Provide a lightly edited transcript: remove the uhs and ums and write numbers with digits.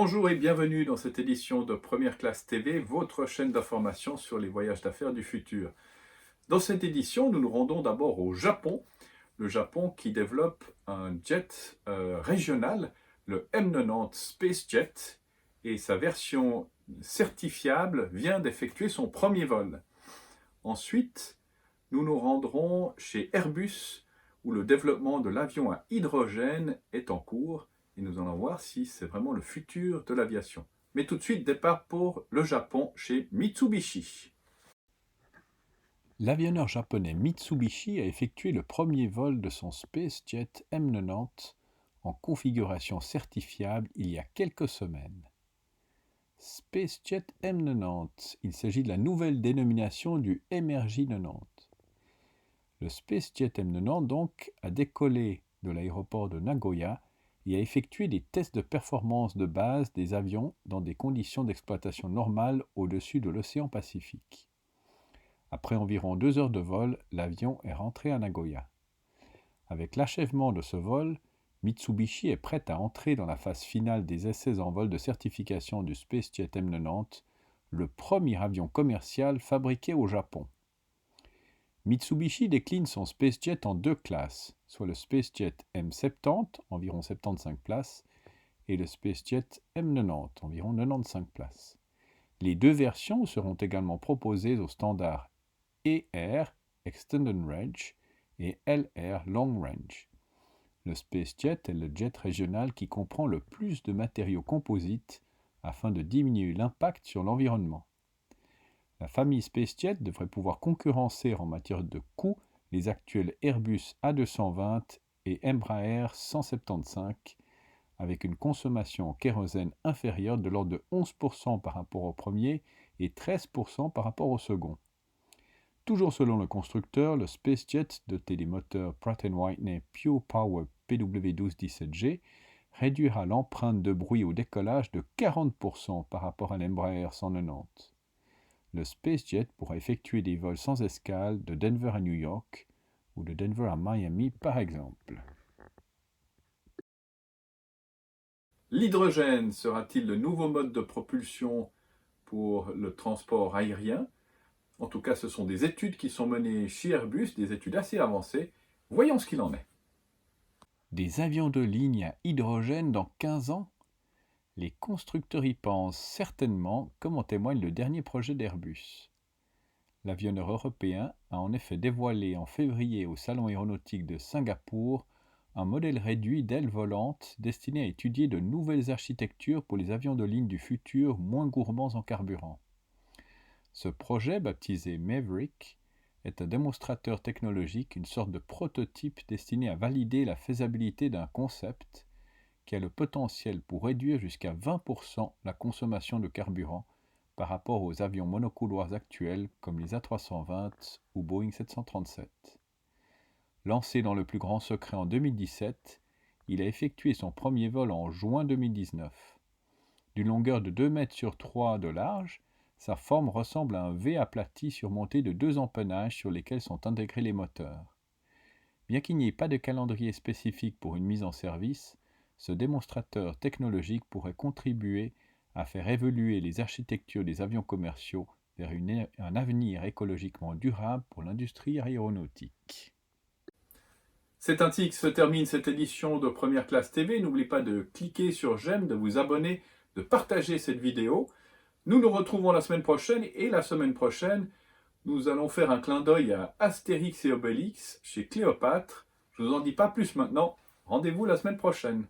Bonjour et bienvenue dans cette édition de Première Classe TV, votre chaîne d'information sur les voyages d'affaires du futur. Dans cette édition, nous nous rendons d'abord au Japon. Le Japon qui développe un jet régional, le M90 SpaceJet, et sa version certifiable vient d'effectuer son premier vol. Ensuite, nous nous rendrons chez Airbus, où le développement de l'avion à hydrogène est en cours, et nous allons voir si c'est vraiment le futur de l'aviation. Mais tout de suite, départ pour le Japon chez Mitsubishi. L'avionneur japonais Mitsubishi a effectué le premier vol de son SpaceJet M90 en configuration certifiable il y a quelques semaines. SpaceJet M90, il s'agit de la nouvelle dénomination du MRJ-90. Le SpaceJet M90 donc a décollé de l'aéroport de Nagoya et a effectué des tests de performance de base des avions dans des conditions d'exploitation normales au-dessus de l'océan Pacifique. Après environ 2 heures de vol, l'avion est rentré à Nagoya. Avec l'achèvement de ce vol, Mitsubishi est prête à entrer dans la phase finale des essais en vol de certification du SpaceJet M90, le premier avion commercial fabriqué au Japon. Mitsubishi décline son SpaceJet en 2 classes, soit le SpaceJet M70, environ 75 places, et le SpaceJet M90, environ 95 places. Les 2 versions seront également proposées au standard ER, Extended Range, et LR, Long Range. Le SpaceJet est le jet régional qui comprend le plus de matériaux composites afin de diminuer l'impact sur l'environnement. La famille SpaceJet devrait pouvoir concurrencer en matière de coût les actuels Airbus A220 et Embraer 175, avec une consommation en kérosène inférieure de l'ordre de 11% par rapport au premier et 13% par rapport au second. Toujours selon le constructeur, le SpaceJet, doté des moteurs Pratt & Whitney Pure Power PW1217G, réduira l'empreinte de bruit au décollage de 40% par rapport à l'Embraer 190. Le SpaceJet pourra effectuer des vols sans escale de Denver à New York ou de Denver à Miami par exemple. L'hydrogène sera-t-il le nouveau mode de propulsion pour le transport aérien? En tout cas, ce sont des études qui sont menées chez Airbus, des études assez avancées. Voyons ce qu'il en est. Des avions de ligne à hydrogène dans 15 ans? Les constructeurs y pensent certainement, comme en témoigne le dernier projet d'Airbus. L'avionneur européen a en effet dévoilé en février au Salon aéronautique de Singapour un modèle réduit d'ailes volantes destiné à étudier de nouvelles architectures pour les avions de ligne du futur moins gourmands en carburant. Ce projet, baptisé Maverick, est un démonstrateur technologique, une sorte de prototype destiné à valider la faisabilité d'un concept qui a le potentiel pour réduire jusqu'à 20% la consommation de carburant par rapport aux avions monocouloirs actuels comme les A320 ou Boeing 737. Lancé dans le plus grand secret en 2017, il a effectué son premier vol en juin 2019. D'une longueur de 2 mètres sur 3 de large, sa forme ressemble à un V aplati surmonté de 2 empennages sur lesquels sont intégrés les moteurs. Bien qu'il n'y ait pas de calendrier spécifique pour une mise en service, ce démonstrateur technologique pourrait contribuer à faire évoluer les architectures des avions commerciaux vers un avenir écologiquement durable pour l'industrie aéronautique. C'est ainsi que se termine cette édition de Première Classe TV. N'oubliez pas de cliquer sur j'aime, de vous abonner, de partager cette vidéo. Nous nous retrouvons la semaine prochaine et la semaine prochaine, nous allons faire un clin d'œil à Astérix et Obélix chez Cléopâtre. Je ne vous en dis pas plus maintenant. Rendez-vous la semaine prochaine.